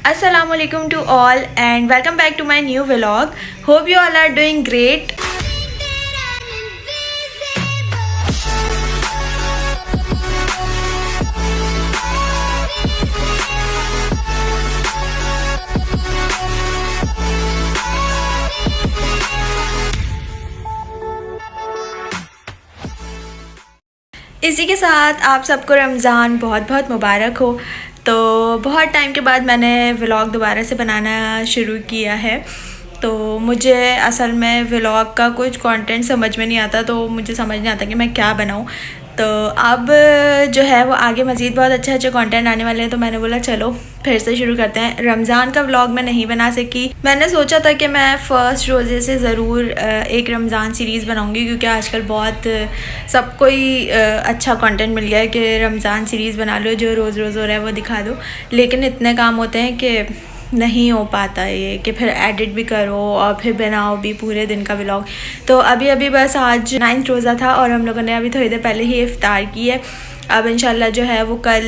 Assalamualaikum to all and welcome back to my new vlog. Hope you all are doing great. इसी के साथ आप सबको रमज़ान बहुत बहुत मुबारक हो। तो बहुत टाइम के बाद मैंने व्लॉग दोबारा से बनाना शुरू किया है। तो मुझे असल में व्लॉग का कुछ कंटेंट समझ में नहीं आता, तो मुझे समझ नहीं आता कि मैं क्या बनाऊं। तो अब जो है वो आगे मज़ीद बहुत अच्छे अच्छे कंटेंट आने वाले हैं, तो मैंने बोला चलो फिर से शुरू करते हैं। रमज़ान का व्लॉग मैं नहीं बना सकी। मैंने सोचा था कि मैं फ़र्स्ट रोज़े से ज़रूर एक रमज़ान सीरीज़ बनाऊंगी, क्योंकि आजकल बहुत सबको ही अच्छा कंटेंट मिल गया है कि रमज़ान सीरीज़ बना लो, जो रोज़ रोज़ हो रहा है वो दिखा दो। लेकिन इतने काम होते हैं कि नहीं हो पाता ये कि फिर एडिट भी करो और फिर बनाओ भी पूरे दिन का व्लॉग। तो अभी बस आज 9th रोज़ा था और हम लोगों ने अभी थोड़ी देर पहले ही इफ्तार की है। अब इंशाल्लाह जो है वो कल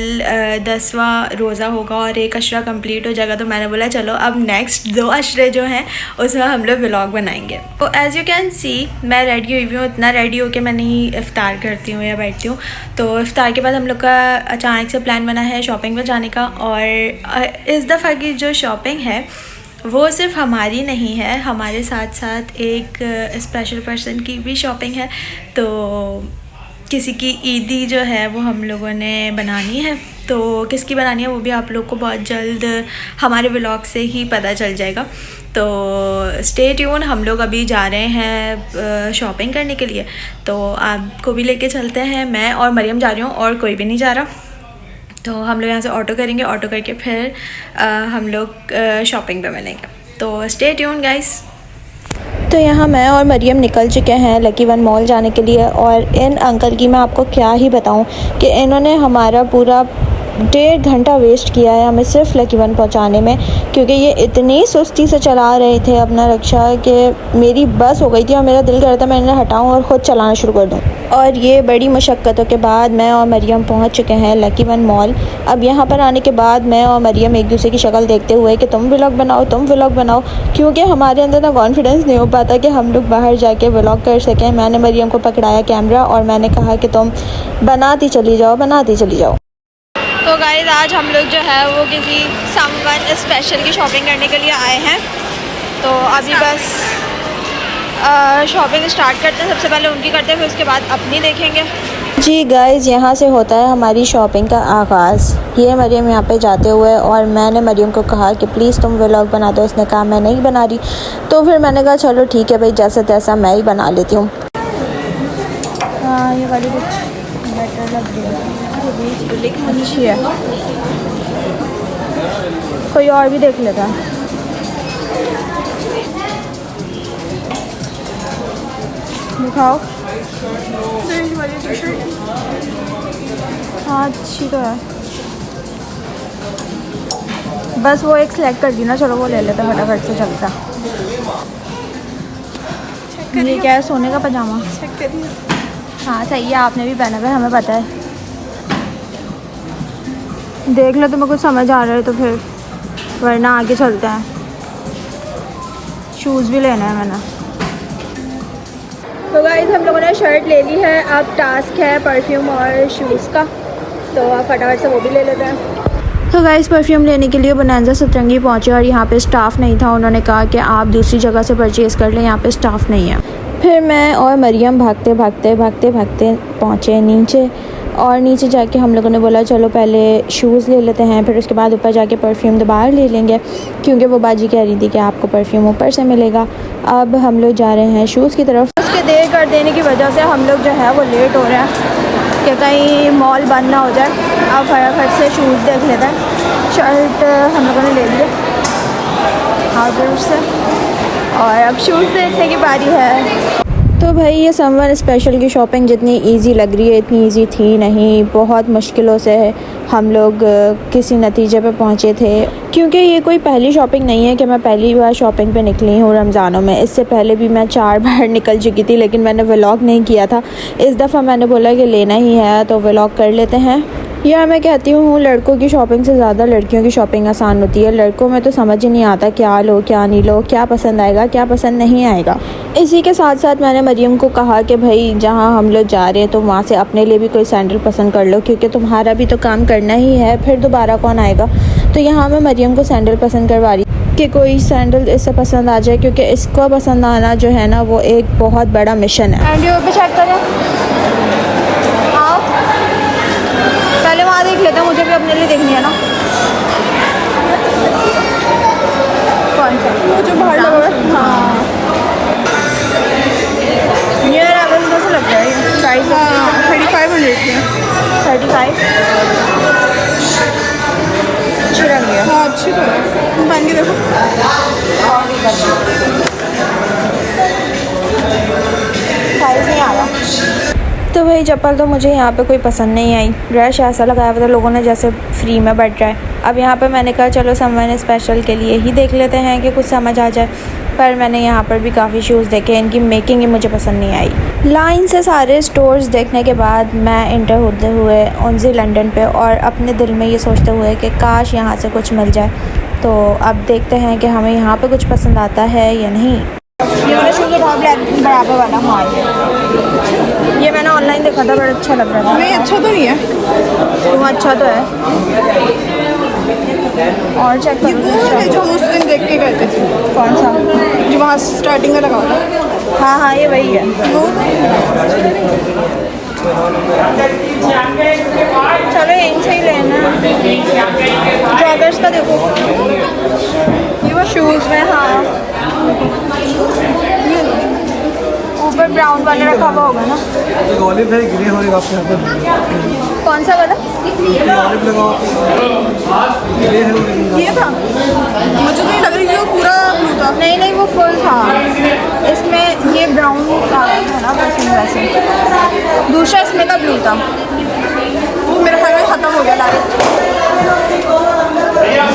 10वां रोज़ा होगा और एक अशरा कंप्लीट हो जाएगा। तो मैंने बोला चलो अब नेक्स्ट 2 अशरे जो हैं उसमें हम लोग व्लॉग बनाएंगे। तो एज़ यू कैन सी मैं रेडी हुई हूँ, इतना रेडी हो के मैं नहीं इफ्तार करती हूँ या बैठती हूँ। तो इफ्तार के बाद हम लोग का अचानक से प्लान बना है शॉपिंग पर जाने का। और इस दफ़ा की जो शॉपिंग है वो सिर्फ हमारी नहीं है, हमारे साथ साथ एक स्पेशल पर्सन की भी शॉपिंग है। तो किसी की ईदी जो है वो हम लोगों ने बनानी है। तो किसकी बनानी है वो भी आप लोग को बहुत जल्द हमारे व्लॉग से ही पता चल जाएगा। तो स्टे ट्यून, हम लोग अभी जा रहे हैं शॉपिंग करने के लिए। तो आपको भी लेके चलते हैं। मैं और मरियम जा रही हूँ और कोई भी नहीं जा रहा। तो हम लोग यहाँ से ऑटो करेंगे, ऑटो करके फिर हम लोग शॉपिंग पे मिलेंगे। तो स्टे ट्यून गाइस। तो यहाँ मैं और मरियम निकल चुके हैं लकी वन मॉल जाने के लिए। और इन अंकल की मैं आपको क्या ही बताऊँ कि इन्होंने हमारा पूरा 1.5 घंटा वेस्ट किया है हमें सिर्फ लकी वन पहुँचाने में, क्योंकि ये इतनी सुस्ती से चला रहे थे अपना रिक्शा कि मेरी बस हो गई थी और मेरा दिल कर रहा था मैं इन्हें हटाऊँ और ख़ुद चलाना शुरू कर दूँ। और ये बड़ी मुशक्क़तों के बाद मैं और मरियम पहुँच चुके हैं लकी वन मॉल। अब यहाँ पर आने के बाद मैं और मरियम एक दूसरे की शक्ल देखते हुए कि तुम व्लॉग बनाओ, क्योंकि हमारे अंदर ना कॉन्फिडेंस नहीं हो पाता कि हम लोग बाहर जाके व्लॉग कर सकें। मैंने मरियम को पकड़ाया कैमरा और मैंने कहा कि तुम बनाती चली जाओ। तो गाइस आज हम लोग जो है वो किसी समवन स्पेशल की शॉपिंग करने के लिए आए हैं। तो अभी बस शॉपिंग स्टार्ट करते हैं। सबसे पहले उनकी करते हैं, फिर उसके बाद अपनी देखेंगे। जी गाइस, यहाँ से होता है हमारी शॉपिंग का आगाज़। ये मरियम यहाँ पे जाते हुए, और मैंने मरियम को कहा कि प्लीज़ तुम व्लॉग बना दो। उसने कहा मैं नहीं बना रही। तो फिर मैंने कहा चलो ठीक है भाई, जैसा तैसा मैं ही बना लेती हूँ। हाँ ये वाली कुछ बेटर लग रही है, लेकिन अच्छी है। कोई और भी देख लेता। दिखाओ। हाँ अच्छी तो है, बस वो एक सिलेक्ट कर दी ना, चलो वो ले लेते फटाफट से चलता। ये क्या है, सोने का पजामा? हाँ सही है, आपने भी पहना हुआ है, हमें पता है। देख लो तुम्हें कुछ समझ आ रहा है तो फिर, वरना आगे चलते हैं। शूज़ भी लेना है मैंने। तो गाइस हम लोगों ने शर्ट ले ली है, अब टास्क है परफ्यूम और शूज़ का। तो आप फटाफट से वो भी ले लेते हैं। तो गाइस परफ्यूम लेने के लिए बोनांजा सतरंगी पहुँचे और यहाँ पे स्टाफ नहीं था। उन्होंने कहा कि आप दूसरी जगह से परचेज़ कर लें, यहाँ पे स्टाफ नहीं है। फिर मैं और मरियम भागते पहुँचे नीचे। और नीचे जाके हम लोगों ने बोला चलो पहले शूज़ ले लेते हैं, फिर उसके बाद ऊपर जाके परफ्यूम दोबारा ले लेंगे, क्योंकि वो बाजी कह रही थी कि आपको परफ्यूम ऊपर से मिलेगा। अब हम लोग जा रहे हैं शूज़ की तरफ। उसके देर कर देने की वजह से हम लोग जो है वो लेट हो रहे हैं कि कहीं मॉल बंद ना हो जाए। अब फटाफट से शूज़ देख लेते हैं। शर्ट हम लोगों ने ले लिया आउटलेट से, और अब शूज़ देखने की बारी है। तो भाई ये समवन स्पेशल की शॉपिंग जितनी इजी लग रही है इतनी इजी थी नहीं। बहुत मुश्किलों से हम लोग किसी नतीजे पे पहुँचे थे, क्योंकि ये कोई पहली शॉपिंग नहीं है कि मैं पहली बार शॉपिंग पे निकली हूँ रमज़ानों में। इससे पहले भी मैं 4 बार निकल चुकी थी, लेकिन मैंने व्लॉग नहीं किया था। इस दफ़ा मैंने बोला कि लेना ही है तो व्लॉग कर लेते हैं। यार मैं कहती हूँ लड़कों की शॉपिंग से ज़्यादा लड़कियों की शॉपिंग आसान होती है। लड़कों में तो समझ ही नहीं आता क्या लो क्या नहीं लो, क्या पसंद आएगा क्या पसंद नहीं आएगा। इसी के साथ साथ मैंने मरियम को कहा कि भाई जहाँ हम लोग जा रहे हैं तो वहाँ से अपने लिए भी कोई सैंडल पसंद कर लो, क्योंकि तुम्हारा भी तो काम करना ही है, फिर दोबारा कौन आएगा। तो यहाँ मैं मरियम को सैंडल पसंद करवा रही कि कोई सैंडल इससे पसंद आ जाए, क्योंकि इसको पसंद आना जो है ना वो एक बहुत बड़ा मिशन है। एंड भी चेक करें, आओ पहले वहाँ देख लेते हैं, मुझे भी अपने लिए देखनी है ना। कौन सा वो जो बाहर लगा हुआ है? हाँ ये एवरेज कैसे लग रहा है ये प्राइस? 3500 की 35 अच्छी लग रही है। हाँ अच्छी तो है, पहन के देखो। साइज नहीं आ रहा। तो वही चप्पल तो मुझे यहाँ पे कोई पसंद नहीं आई। रश ऐसा लगाया हुआ था लोगों ने जैसे फ्री में बढ़ रहा है। अब यहाँ पे मैंने कहा चलो समवन स्पेशल के लिए ही देख लेते हैं कि कुछ समझ आ जाए। पर मैंने यहाँ पर भी काफ़ी शूज़ देखे, इनकी मेकिंग ही मुझे पसंद नहीं आई। लाइन से सारे स्टोर्स देखने के बाद मैं इंटर होते हुए ओनजी लंदन पे और अपने दिल में ये सोचते हुए कि काश यहाँ से कुछ मिल जाए। तो अब देखते हैं कि हमें यहाँ पे कुछ पसंद आता है या नहीं। ये वाला शूज़ बहुत बराबर वाला। हाँ ये मैंने ऑनलाइन देखा था, बड़ा अच्छा लग रहा था। नहीं अच्छा तो नहीं है, वो अच्छा तो है। और चेक करो जो हम उस दिन देख के गए थे। कौन सा? जो वहाँ स्टार्टिंग में लगा हुआ था। हाँ हाँ ये वही है। चलो यहीं से ही लेना। जॉगर्स का देखो ये वो शूज़ में। हाँ ऊपर ब्राउन वाला रखा हुआ होगा ना। एक ऑलिव है, ग्रे होगा आपके यहाँ पर। कौन सा वाला? ऑलिव लगाओ, ग्रे है वो। ये था, मुझे नहीं लग रही कि वो पूरा ब्लू था। नहीं नहीं वो फुल था, इसमें ये ब्राउन है ना वैसे। दूसरा इसमें का ब्लू था, वो मेरा ख्याल में ख़त्म हो गया डायरेक्ट।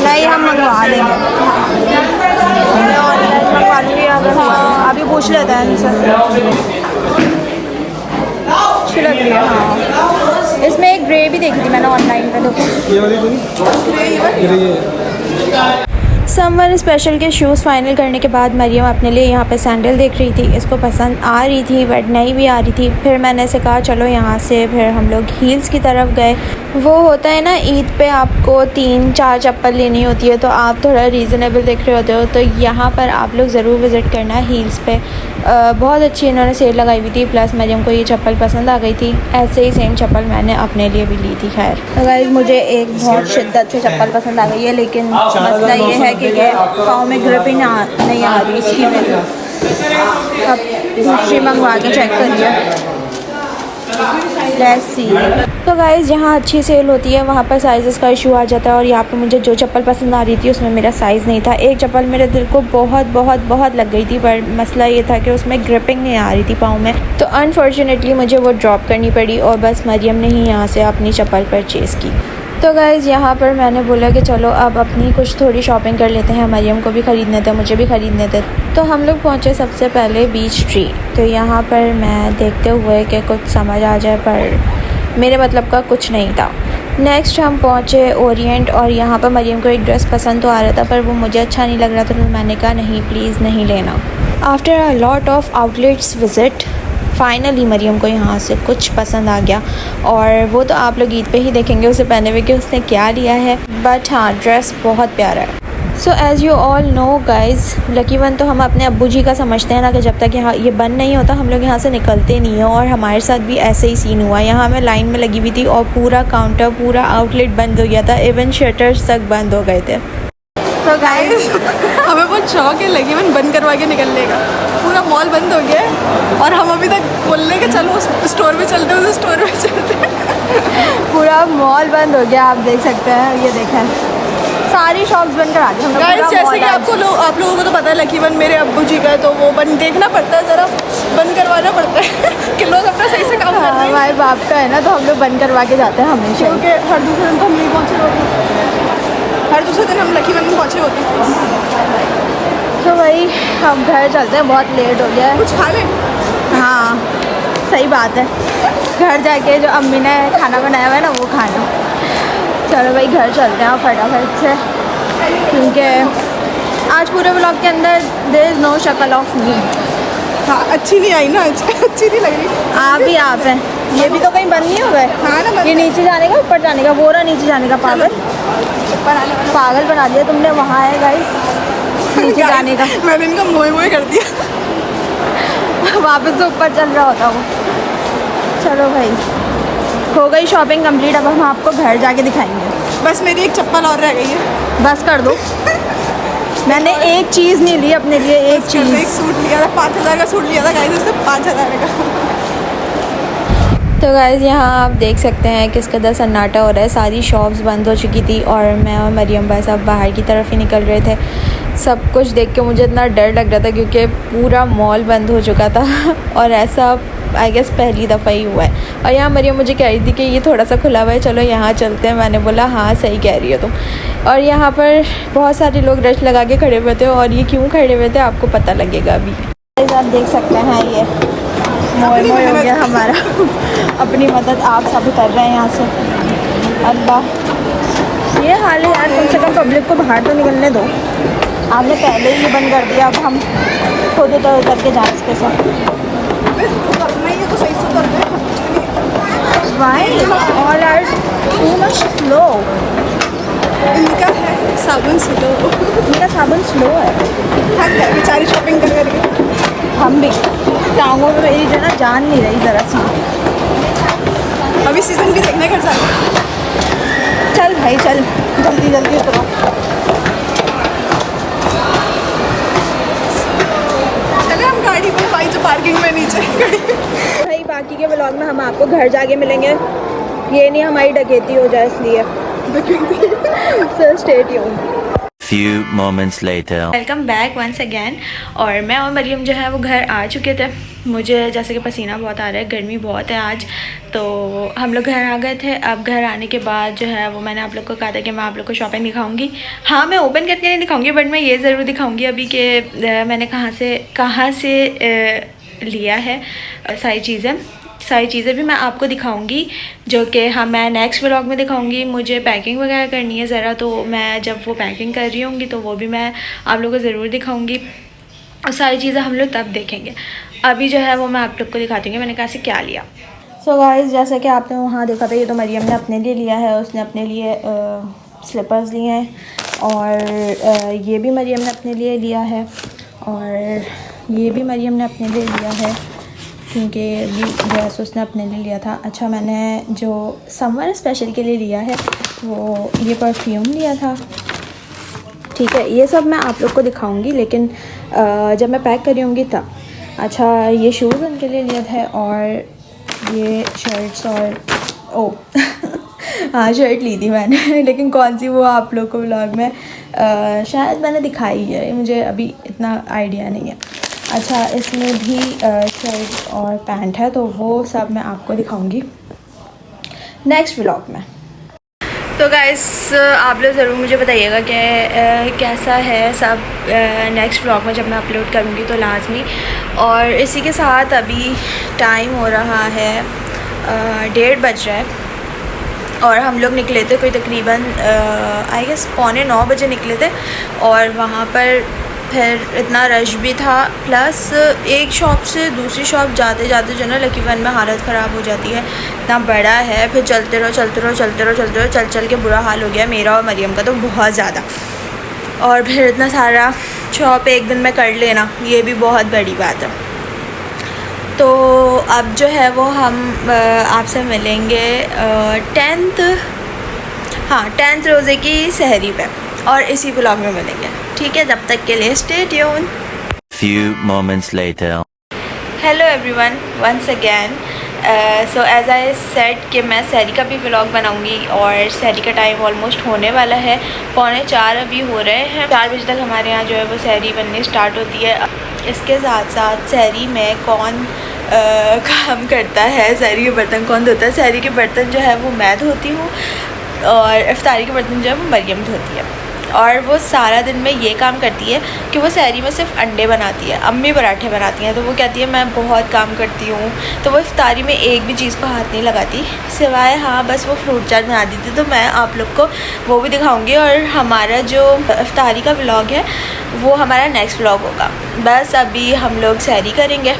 नहीं हम मंगवा लेंगे, ऑनलाइन मंगवा लूँगी अगर। हाँ अभी पूछ लेते हैं इनसे। अच्छी लग रही है। हाँ इसमें एक ग्रे भी देखी थी मैंने ऑनलाइन पे। देखो ये वाली तो नहीं, ग्रे है। समवन स्पेशल के शूज़ फाइनल करने के बाद मरियम अपने लिए यहाँ पे सैंडल देख रही थी। इसको पसंद आ रही थी बट नहीं भी आ रही थी। फिर मैंने इसे कहा चलो यहाँ से। फिर हम लोग हील्स की तरफ गए। वो होता है ना ईद पे आपको 3-4 चप्पल लेनी होती है तो आप थोड़ा रीज़नेबल देख रहे होते हो, तो यहाँ पर आप लोग ज़रूर विज़िट करना हील्स पे। बहुत अच्छी इन्होंने सेल लगाई हुई थी। प्लस मरियम को ये चप्पल पसंद आ गई थी। ऐसे ही सेम चप्पल मैंने अपने लिए भी ली थी। खैर गाइस मुझे एक बहुत शिद्दत से चप्पल पसंद आ गई है, लेकिन मसला ये है कि ये पाँव में ग्रिप ही नहीं आ रही इसकी वजह। अब दूसरी मंगवा के चेक करिए। तो गाइज़ जहाँ अच्छी सेल होती है वहाँ पर साइज़ का इशू आ जाता है। और यहाँ पे मुझे जो चप्पल पसंद आ रही थी उसमें मेरा साइज़ नहीं था। एक चप्पल मेरे दिल को बहुत बहुत बहुत लग गई थी, पर मसला ये था कि उसमें ग्रिपिंग नहीं आ रही थी पाँव में। तो अनफॉर्चुनेटली मुझे वो ड्रॉप करनी पड़ी और बस मरियम ने ही यहाँ से अपनी चप्पल परचेज़ की। तो गाइज़ यहाँ पर मैंने बोला कि चलो अब अपनी कुछ थोड़ी शॉपिंग कर लेते हैं। मरियम को भी ख़रीदने थे, मुझे भी ख़रीदने थे। तो हम लोग पहुँचे सबसे पहले बीच ट्री। तो यहाँ पर मैं देखते हुए कि कुछ समझ आ जाए, पर मेरे मतलब का कुछ नहीं था। नेक्स्ट हम पहुँचे ओरिएंट और यहाँ पर मरियम को एक ड्रेस पसंद तो आ रहा था पर वो मुझे अच्छा नहीं लग रहा था, तो मैंने कहा नहीं प्लीज़ नहीं लेना। After a lot of outlets visit finally Mariam को यहाँ से कुछ पसंद आ गया। और वो तो आप लोग ईद पे ही देखेंगे उसे पहने हुए कि उसने क्या लिया है। बट हाँ ड्रेस बहुत प्यारा है। So as you all know guys, lucky one तो हम अपने अब्बू जी का समझते हैं ना कि जब तक यहाँ ये बंद नहीं होता हम लोग यहाँ से निकलते नहीं हैं। और हमारे साथ भी ऐसे ही सीन हुआ। यहाँ मैं लाइन में लगी हुई थी और पूरा काउंटर पूरा आउटलेट बंद हो गया था। इवन शटर्स तक बंद हो गए थे। तो गाइस हमें बहुत शौक है लगी वन बंद करवा के निकलने का। पूरा मॉल बंद हो गया है और हम अभी तक बोल रहे कि चलो उस स्टोर में चलते हैं, उस स्टोर में चलते हैं। पूरा मॉल बंद हो गया, आप देख सकते हैं। ये देखें सारी शॉप्स बंद करा दी हमने। गाइस जैसे कि आप लोगों को तो पता है लकी वन मेरे अब्बू जी का है, तो वो बंद देखना पड़ता है, ज़रा बंद करवाना पड़ता है कि लोग अपना सही से काम करते हैं। हमारे बाप का है ना, तो हम लोग बंद करवा के जाते हैं हमेशा, क्योंकि हर दूसरे दिन तो हम नहीं पहुँचे होते। हर दूसरे दिन हम लकी वन में पहुँचे होते हैं। तो भाई हम घर चलते हैं, बहुत लेट हो गया है। कुछ खा लें? हाँ सही बात है, घर जाके जो अम्मी ने खाना बनाया हुआ है ना वो खाना। चलो भाई घर चलते हैं फटाफट से, क्योंकि आज पूरे व्लॉग के अंदर देयर इज़ नो शक्ल ऑफ मी। हाँ अच्छी नहीं आई ना, अच्छी नहीं लग रही। आप हैं, ये भी तो कहीं बंद नहीं हो गए। हाँ ना, ये नीचे जाने का, ऊपर जाने का, वो रहा नीचे जाने का। पागल बना दिया तुमने। वहाँ है गाइस नीचे जाने का। मैंने इनका मोए कर दिया। वापस तो ऊपर चल रहा होता वो। चलो भाई, हो गई शॉपिंग कंप्लीट। अब हम आपको घर जाके दिखाएंगे। बस मेरी एक चप्पल और रह गई है। बस कर दो। मैंने एक चीज़ नहीं ली अपने लिए, एक चीज़। एक सूट लिया था, 5000 का सूट लिया था गाइस, उससे 5000 का। तो गाइस यहाँ आप देख सकते हैं किस कदर सन्नाटा हो रहा है। सारी शॉप्स बंद हो चुकी थी और मैं और मरियम भाई साहब बाहर की तरफ ही निकल रहे थे। सब कुछ देख के मुझे इतना डर लग रहा था क्योंकि पूरा मॉल बंद हो चुका था और ऐसा आई गेस पहली दफ़ा ही हुआ है। और यहाँ मरियम मुझे कह रही थी कि ये थोड़ा सा खुला हुआ है, चलो यहाँ चलते हैं। मैंने बोला हाँ सही कह रही हो तुम। और यहाँ पर बहुत सारे लोग रश लगा के खड़े हुए थे, और ये क्यों खड़े हुए थे आपको पता लगेगा अभी। आप देख सकते हैं ये मोए हो गया हमारा। अपनी मदद आप सब कर रहे हैं यहाँ से। अल्लाह ये हाल है यार, कम से कम पब्लिक को बाहर तो निकलने दो। आपने पहले ही ये बंद कर दिया, अब हम खुद उतर करके जाएँ इसके साथ। ये तो सही से उतर गए। Why all are too much slow. इनका है साबुन स्लो। इनका साबुन स्लो है। थक गए बेचारी शॉपिंग कर करके। हम भी टांगों में मेरी जो ना जान नहीं रही ज़रा सी। अभी सीज़न भी देखने घर जाए। चल भाई चल, जल्दी जल्दी उतरो। चले हम गाड़ी में, भाई जो पार्किंग में नीचे गाड़ी। भाई बाकी के व्लॉग में हम आपको घर जाके मिलेंगे, ये नहीं हमारी डकैती हो जाए इसलिए। So stay tuned. Few moments later. Welcome back once again. और मैं और मरियम जो है वो घर आ चुके थे। मुझे जैसे कि पसीना बहुत आ रहा है, गर्मी बहुत है आज, तो हम लोग घर आ गए थे। अब घर आने के बाद जो है वो मैंने आप लोग को कहा था कि मैं आप लोग को शॉपिंग दिखाऊंगी। हाँ मैं ओपन करके नहीं दिखाऊंगी, बट मैं ये ज़रूर दिखाऊंगी अभी कि मैंने कहाँ से लिया है सारी चीज़ें भी मैं आपको दिखाऊंगी, जो कि हाँ मैं नेक्स्ट व्लॉग में दिखाऊंगी। मुझे पैकिंग वगैरह करनी है ज़रा, तो मैं जब वो पैकिंग कर रही होंगी तो वो भी मैं आप लोगों को ज़रूर दिखाऊंगी, और सारी चीज़ें हम लोग तब देखेंगे। अभी जो है वो मैं आप लोग को दिखाती हूँ मैंने कहा से क्या लिया। सो गाइस जैसे कि आपने वहाँ देखा था, ये तो मरियम ने अपने लिए लिया है। उसने अपने लिए स्लीपर्स लिए हैं, और ये भी मरियम ने अपने लिए लिया है, और ये भी मरियम ने अपने लिए लिया है, क्योंकि ये ड्रेस उसने अपने लिए लिया था। अच्छा मैंने जो समर स्पेशल के लिए लिया है वो ये परफ्यूम लिया था। ठीक है, ये सब मैं आप लोग को दिखाऊंगी, लेकिन जब मैं पैक करी होंगी तब। अच्छा ये शूज़ उनके लिए लिया था, और ये शर्ट्स और हाँ शर्ट ली थी मैंने लेकिन कौन सी वो आप लोग को व्लॉग में शायद मैंने दिखाई है, मुझे अभी इतना आइडिया नहीं है। अच्छा इसमें भी शर्ट और पैंट है, तो वो सब मैं आपको दिखाऊंगी नेक्स्ट व्लॉग में। तो गाइस आप लोग ज़रूर मुझे बताइएगा कि कैसा है सब नेक्स्ट व्लॉग में जब मैं अपलोड करूँगी तो लाजमी। और इसी के साथ अभी टाइम हो रहा है 1:30 बज रहा है, और हम लोग निकले थे कोई तकरीबन आई गेस 8:45 बजे निकले थे। और वहाँ पर फिर इतना रश भी था, प्लस एक शॉप से दूसरी शॉप जाते जाते जो ना लकी वन में हालत ख़राब हो जाती है, इतना बड़ा है। फिर चलते रहो चल के बुरा हाल हो गया मेरा और मरियम का तो बहुत ज़्यादा। और फिर इतना सारा शॉप एक दिन में कर लेना ये भी बहुत बड़ी बात है। तो अब जो है वो हम आपसे मिलेंगे 10th रोज़े की सहरी पे, और इसी व्लॉग में मिलेंगे। ठीक है, जब तक के लिए stay tune. Few moments later. Hello everyone once again. So as I said कि मैं सहरी का भी व्लॉग बनाऊंगी, और सहरी का टाइम ऑलमोस्ट होने वाला है, 3:45 अभी हो रहे हैं। 4 बजे तक हमारे यहाँ जो है वो सहरी बननी स्टार्ट होती है। इसके साथ साथ सहरी में कौन काम करता है, सहरी के बर्तन कौन धोता है? सहरी के बर्तन जो है वो मैं धोती हूँ, और इफ्तारी के बर्तन जो है वो मरियम धोती है। और वो सारा दिन में ये काम करती है कि वो सहरी में सिर्फ अंडे बनाती है, अम्मी पराठे बनाती हैं। तो वो कहती है मैं बहुत काम करती हूँ, तो वो इफ्तारी में एक भी चीज़ को हाथ नहीं लगाती, सिवाय हाँ बस वो फ्रूट चाट बना दी थी। तो मैं आप लोग को वो भी दिखाऊँगी, और हमारा जो इफ्तारी का व्लॉग है वो हमारा नेक्स्ट व्लॉग होगा। बस अभी हम लोग सहरी करेंगे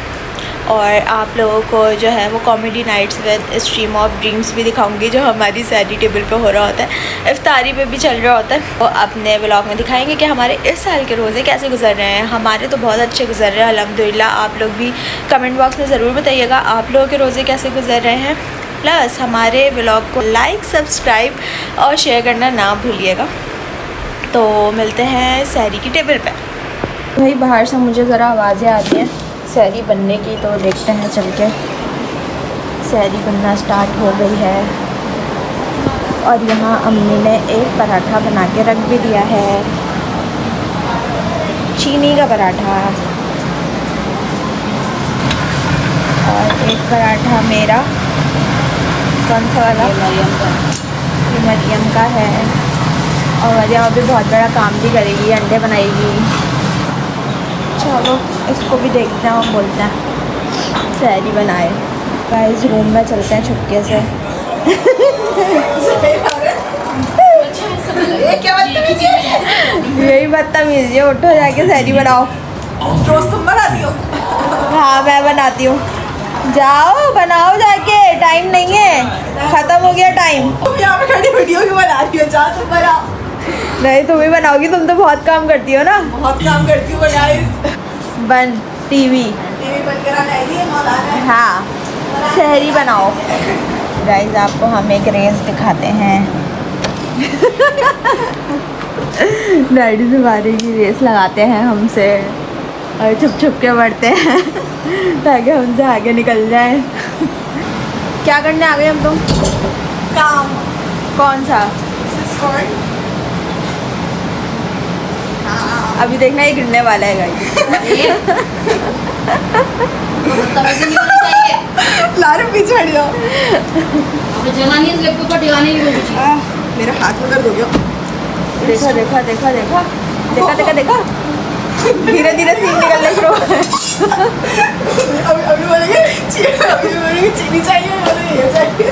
और आप लोगों को जो है वो comedy nights with stream of dreams भी दिखाऊंगी, जो हमारी सहरी टेबल पे हो रहा होता है, इफ्तारी पे भी चल रहा होता है। तो अपने व्लॉग में दिखाएंगे कि हमारे इस साल के रोज़े कैसे गुजर रहे हैं। हमारे तो बहुत अच्छे गुजर रहे हैं अल्हम्दुलिल्लाह। आप लोग भी कमेंट बॉक्स में ज़रूर बताइएगा आप लोगों के रोज़े कैसे गुजर रहे हैं। प्लस हमारे व्लॉग को लाइक, सब्सक्राइब और शेयर करना ना भूलिएगा। तो मिलते हैं सहरी की टेबल पर। भाई बाहर से मुझे ज़रा आवाज़ें आती हैं सहरी बनने की, तो देखते हैं चल के। सहरी बनना स्टार्ट हो गई है और यहाँ अम्मी ने एक पराठा बना के रख भी दिया है, चीनी का पराठा। और एक पराठा मेरा, कौन सा वाला? मरियम का। ये मरियम का है। और मरियम अभी बहुत बड़ा काम भी करेगी, अंडे बनाएगी। चलो इसको भी देखते हैं और बोलते हैं सहरी बनाए। गाइस रूम में चलते हैं छुपके से। यही बदतमीजी है, उठो जाके सहरी बनाओ। रोज तुम बनाती हो? हाँ मैं बनाती हूँ, जाओ बनाओ जाके, टाइम नहीं है, ख़त्म हो गया टाइम। तुम यहाँ पे खड़ी वीडियो भी बना रही हो, जा तुम बनाओ। नहीं तुम ही बनाओगी, तुम तो बहुत काम करती हो ना। बहुत काम करती हूँ गाइस। बंद टीवी बंद कराना है, मौलाना है। हाँ सहरी बनाओ। गाइस आपको हम एक रेस दिखाते हैं। डैडी से बारी की रेस लगाते हैं हमसे और छुप छुप के बढ़ते हैं ताकि हमसे आगे निकल जाए। क्या करने आ गए हम तुम? काम। कौन सा? अभी देखना ये गिरने वाला है गाइस। लारे पीछे हट जाओ। मेरा हाथ में दर्द हो गया। देखा देखा देखा देखा देखा देखा देखा धीरे धीरे सीन निकलने शुरू हो गए। अभी बोलेंगे चीनी चाहिए, बोलेंगे ये चाहिए,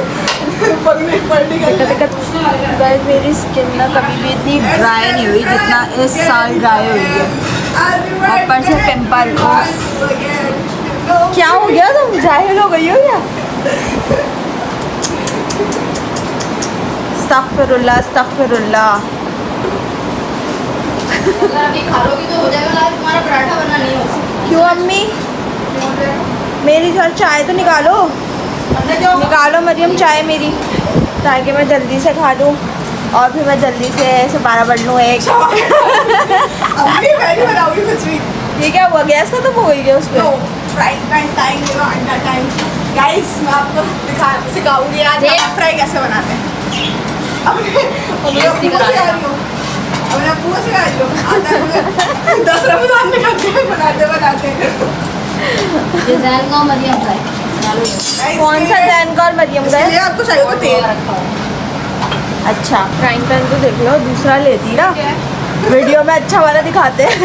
पगने पलटी कर। गाइस मेरी स्किन ना कभी भी इतनी ड्राई नहीं हुई जितना इस साल ड्राई हुई है। ऊपर से पिंपल। क्या हो गया, तुम जाहिल हो गई हो क्या? अस्तगफिरुल्लाह अस्तगफिरुल्लाह। अभी खा लोगी तो हो जाएगा, तुम्हारा पराठा बनना नहीं हो सकता। क्यों अम्मी? मेरी घर चाय तो निकालो, निकालो मरियम चाय मेरी, ताकि मैं जल्दी से खा लूँ और फिर मैं जल्दी से सुपारा बढ़ लूँ एक। अभी मैं नहीं बनाऊंगी कुछ भी। ये क्या हुआ, गैस खत्म हो गई क्या उस पर? फ्राइंग पैन टाइम, अंडा टाइम। गाइस मैं आपको सिखाऊंगी आज फ्राई कैसे बनाते हैं। अपने पूरा सिखा रही हूँ। आता है मुझे 10 रमजान में बनाते बनाते। ये जैन का मरियम का है। कौन सा जैन का और मरियम का है? आपको चाहिए तो तेल। अच्छा फ्राइंग पैन तो देख लो, दूसरा लेती ना, वीडियो में अच्छा वाला दिखाते हैं।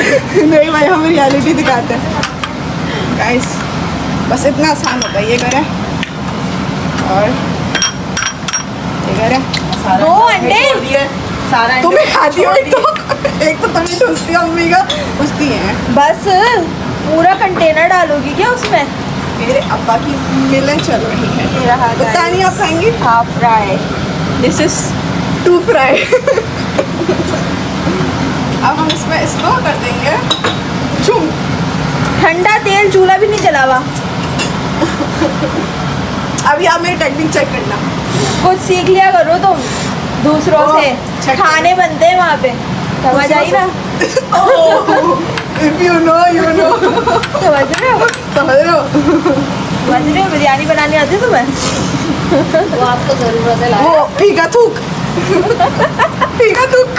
नहीं भाई हम रियलिटी दिखाते हैं। गाइस बस इतना आसान होता है, ये करें और ये करें। 2 अंडे सारा तुम्हें खाती हो, एक तो तुम्हें ठूसती हो, अम्मी का ठूसती है। बस पूरा कंटेनर डालोगी क्या उसमें? मेरे अब्बा की मिलन चल रही है। उतना नहीं आप खाएंगी? Half fry. This is 2 fry. अब हम इसमें इसको कर देंगे चूम। ठंडा तेल, चूल्हा भी नहीं जला हुआ। अभी आप मेरी टेक्निक चेक करना। कुछ सीख लिया करो तुम दूसरों से, खाने बनते हैं वहाँ पे, समझ आई ना? If you know, you know। समझ रहे हो? समझ रहे हो? समझ रहे हो? बिरयानी बनानी आती है तुम्हें? वो आपको जरूरत है। वो फीका थूक। फीका थूक।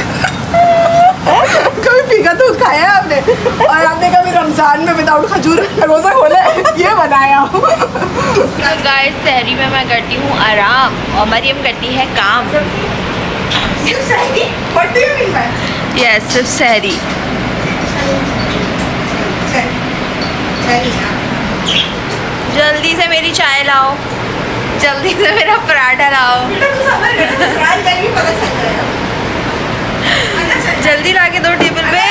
कभी फीका थूक खाया है आपने? और आपने कभी रमजान में विदाउट खजूर रोज़ा खोला है? ये बनाया। तो गाइस सहरी में मैं करती हूँ आराम और मरियम करती है काम। What do you mean by? Yes सिर्फ सहरी। जल्दी से मेरी चाय लाओ, जल्दी से मेरा पराठा लाओ, जल्दी ला के दो टेबल पे।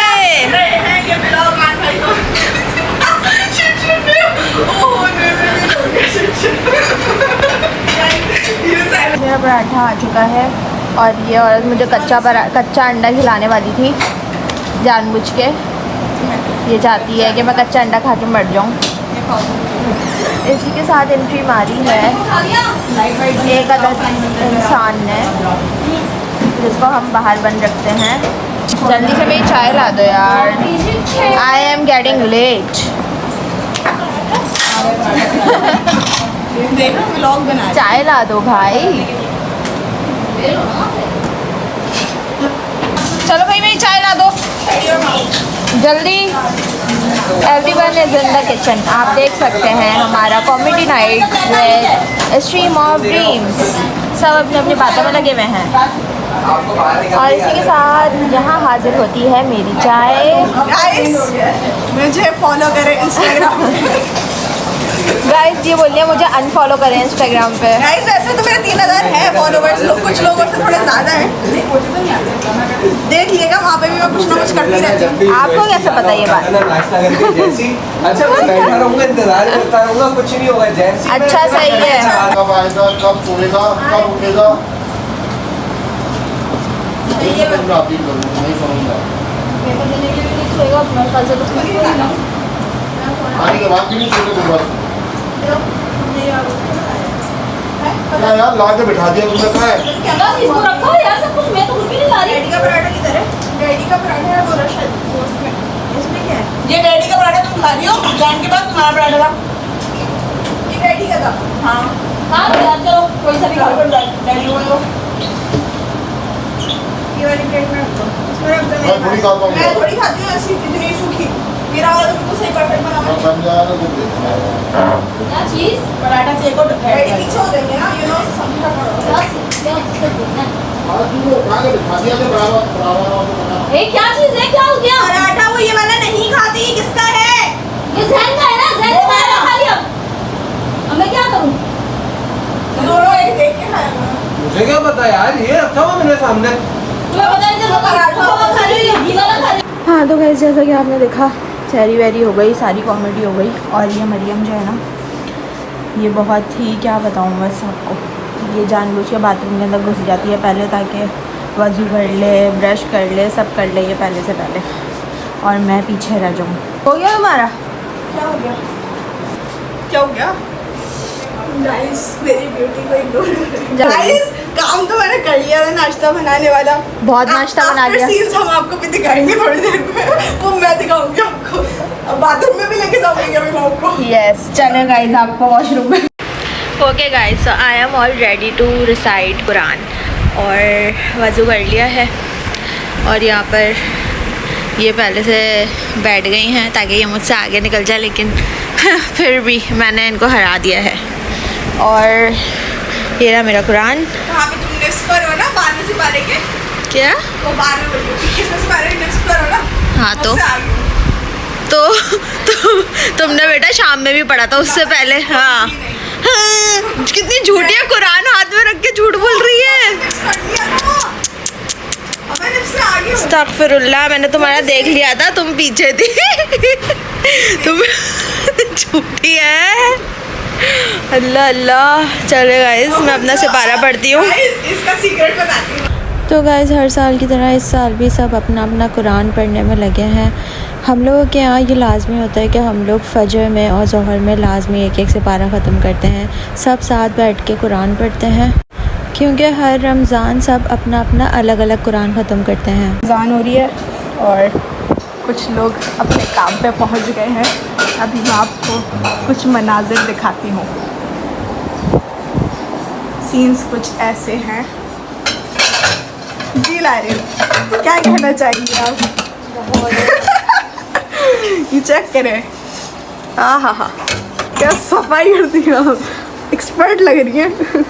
मेरा पराठा आ चुका है और ये औरत मुझे कच्चा अंडा खिलाने वाली थी जानबूझ के। ये चाहती है कि मैं कच्चा अंडा खा के मर जाऊँ। इसी के साथ एंट्री मारी है एक अदद इंसान ने जिसको हम बाहर बंद रखते हैं। जल्दी से मेरी चाय ला दो यार, I am getting late. Vlog बना चाय ला दो भाई। चलो भाई मेरी चाय ला दो जल्दी। Everyone is in the kitchen. आप देख सकते हैं हमारा comedy night with stream of dreams. सब अपनी अपनी बातों में लगे हुए हैं और इसी के साथ यहाँ हाजिर होती है मेरी चाय। मुझे फॉलो करें इंस्टाग्राम गाइस ये बोलिए मुझे अनफॉलो करें इंस्टाग्राम पे। गाइस वैसे तो मेरे 3000 है फॉलोवर्स, कुछ लोगों से थोड़े ज़्यादा है। देख लिएगा वहाँ पे भी मैं कुछ ना कुछ करती रहती हूँ। आपको कैसे पता ये बात? अच्छा मैं बैठा रहूँगा, इंतजार करता रहूँगा, कुछ नहीं होगा। जैसी अच्छा सही है। कब आएगा, कब सोएगा, कब उठेगा, नहीं समझना। आने के बाद भी नहीं सोते तुम बस। क्या यार ला के बिठा दिया तुमने, कहाँ है? इसको रखो यार, सब कुछ मैं तो कुछ भी नहीं ला रही। डैडी का पराठा किधर है? डैडी का पराठा है बोला शायद उसमें। इसमें क्या है? ये डैडी का पराठा तुम खा रही हो, जान के बाद तुम्हारा पराठा था। ये डैडी का था। हाँ हाँ तो यार चलो कोई सा भी खा लो। डैडी को ये वाली प्लेट में रख दो। इसमें रख दो। मैं थोड़ी खाता हूँ। मैं थोड़ी खाती हूँ ऐसी इतनी सूखी। मेरा वाला तो बिल्कुल सही परफेक्ट बना हुआ है। बन जाएगा तो देखना है। क्या चीज? पराठा से एक और डैडी पीछे हो देंगे ना, यू नो समझा पड़ो। क्या इसको देखना है? हाँ तुमको उठा के बिठा दिया तो बराबर। ए क्या चीज है, क्या हो गया? पराठा वो ये वाला नहीं खाती, ये किसका है? ये जहन का है ना, जहन का मैंने खा लिया। अब मैं क्या करूं? दोनों एक देख के खाया करो। मुझे क्या पता यार, ये रखा हुआ मेरे सामने। तुम्हें पता नहीं चला पराठा खा रही है, ये वाला खा रही है। हाँ तो गाइस जैसा कि आपने देखा सहरी वहरी हो गई, सारी कॉमेडी हो गई। और ये मरियम जो है ना, ये बहुत ही क्या बताऊँ बस आपको, ये जानबूझ के बाथरूम के अंदर घुस जाती है पहले ताकि वज़ू कर ले, ब्रश कर ले, सब कर ले ये पहले से पहले, और मैं पीछे रह जाऊँ। हो गया तुम्हारा? क्या हो गया? क्या हो गया? गाइस मेरी ब्यूटी को इग्नोर करें। गाइस काम तो मैंने कर लिया था, नाश्ता बनाने वाला। बहुत नाश्ता बना लिया। सीन्स हम आपको भी दिखाएंगे थोड़ी देर में, वो मैं दिखाऊंगी आपको। अब बाथरूम में भी लेके जाऊंगी अभी मैं आपको। यस चले गाइस आपको वॉशरूम में। Okay guys, so I am all ready to recite Quran और वज़ू कर लिया है और यहाँ पर ये पहले से बैठ गई हैं ताकि ये मुझसे आगे निकल जाए, लेकिन फिर भी मैंने इनको हरा दिया है। और ये रहा मेरा कुरान। वहाँ पे तुम नेक्स्ट पर हो ना 12 से 12 के? क्या? वो 12 बजे 21 से 12 नेक्स्ट पर हो ना? हाँ तो उससे आगे। तुमने बेटा शाम में भी पढ़ा था उससे पहले। हाँ हाँ, कितनी झूठी है, कुरान हाथ में रख के झूठ बोल रही है। अस्तगफिरुल्लाह, मैंने तुम्हारा देख लिया था, तुम पीछे थी। तुम झूठी है। अल्लाह अल्लाह। चले गाइस मैं अपना सिपारा पढ़ती हूँ। इसका सीक्रेट बताती हूँ। तो गाइस हर साल की तरह इस साल भी सब अपना अपना कुरान पढ़ने में लगे हैं। हम लोगों के यहाँ ये लाजमी होता है कि हम लोग फजर में और ज़ोहर में लाजमी एक एक सिपारा ख़त्म करते हैं, सब साथ बैठ के कुरान पढ़ते हैं, क्योंकि हर रमज़ान सब अपना अपना अलग अलग कुरान ख़त्म करते हैं। रमज़ान हो रही है और कुछ लोग अपने काम पे पहुंच गए हैं। अभी मैं आपको कुछ मनाजिर दिखाती हूँ। सीन्स कुछ ऐसे हैं। जी लारिन, क्या कहना चाहिए आप? ये चेक करें। हाँ हाँ हाँ, क्या सफाई करती हैं आप, एक्सपर्ट लग रही हैं।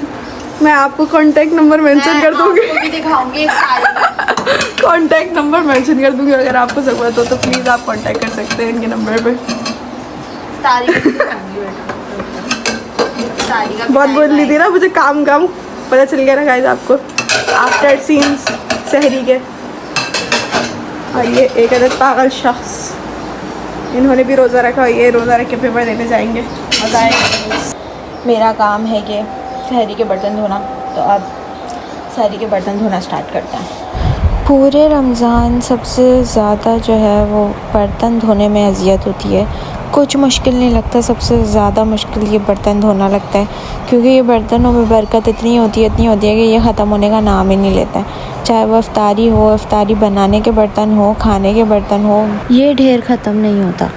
मैं आपको कांटेक्ट नंबर मेंशन कर दूँगी। दिखाऊंगी सारी कॉन्टैक्ट नंबर मेंशन कर दूंगी, अगर आपको ज़रूरत हो तो प्लीज़ आप कांटेक्ट कर सकते हैं इनके नंबर पे। बहुत बोल ली थी ना, मुझे काम पता चल गया ना गाइस आपको, आफ्टर सीन्स सहरी के। और ये एक अदद पागल शख्स, इन्होंने भी रोज़ा रखा, ये रोज़ा रख के पेपर देने जाएंगे। और गाइस मेरा काम है ये सहरी के बर्तन धोना, तो अब सहरी के बर्तन धोना स्टार्ट करते हैं। पूरे रमज़ान सबसे ज़्यादा जो है वो बर्तन धोने में अजियत होती है, कुछ मुश्किल नहीं लगता, सबसे ज़्यादा मुश्किल ये बर्तन धोना लगता है, क्योंकि ये बर्तनों में बरकत इतनी होती है कि ये ख़त्म होने का नाम ही नहीं लेता है। चाहे वो इफ्तारी हो, इफ्तारी बनाने के बर्तन हो, खाने के बर्तन हो, ये ढेर ख़त्म नहीं होता।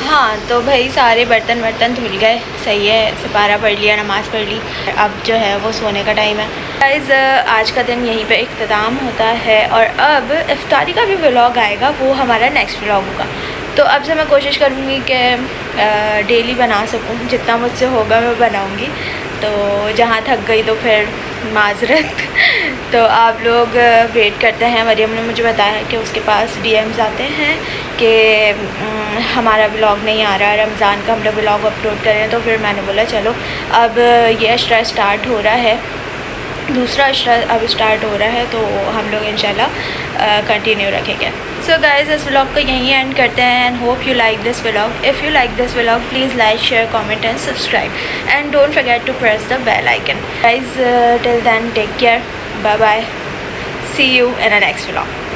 हाँ तो भाई सारे बर्तन धुल गए, सही है, सिपारा पढ़ लिया, नमाज़ पढ़ ली, अब जो है वो सोने का टाइम है। गाइस आज का दिन यहीं पे इख्तिताम होता है और अब इफ्तारी का भी व्लॉग आएगा, वो हमारा नेक्स्ट व्लॉग होगा। तो अब से मैं कोशिश करूँगी कि डेली बना सकूँ, जितना मुझसे होगा मैं बनाऊँगी। तो जहाँ थक गई तो फिर माजरत। तो आप लोग वेट करते हैं। मरियम ने मुझे बताया कि उसके पास डीएम्स आते हैं कि हमारा व्लॉग नहीं आ रहा, रमज़ान का हम लोग व्लॉग अपलोड करें। तो फिर मैंने बोला चलो अब ये अशरा स्टार्ट हो रहा है, दूसरा अशरा अब स्टार्ट हो रहा है, तो हम लोग इंशाल्लाह कंटिन्यू रखेंगे। सो गाइज़ इस व्लॉग को यहीं एंड करते हैं and hope you like this vlog. If you like this vlog please like, share, comment and subscribe and don't forget to press the bell icon. Guys till then take care, bye bye, see you in a next vlog.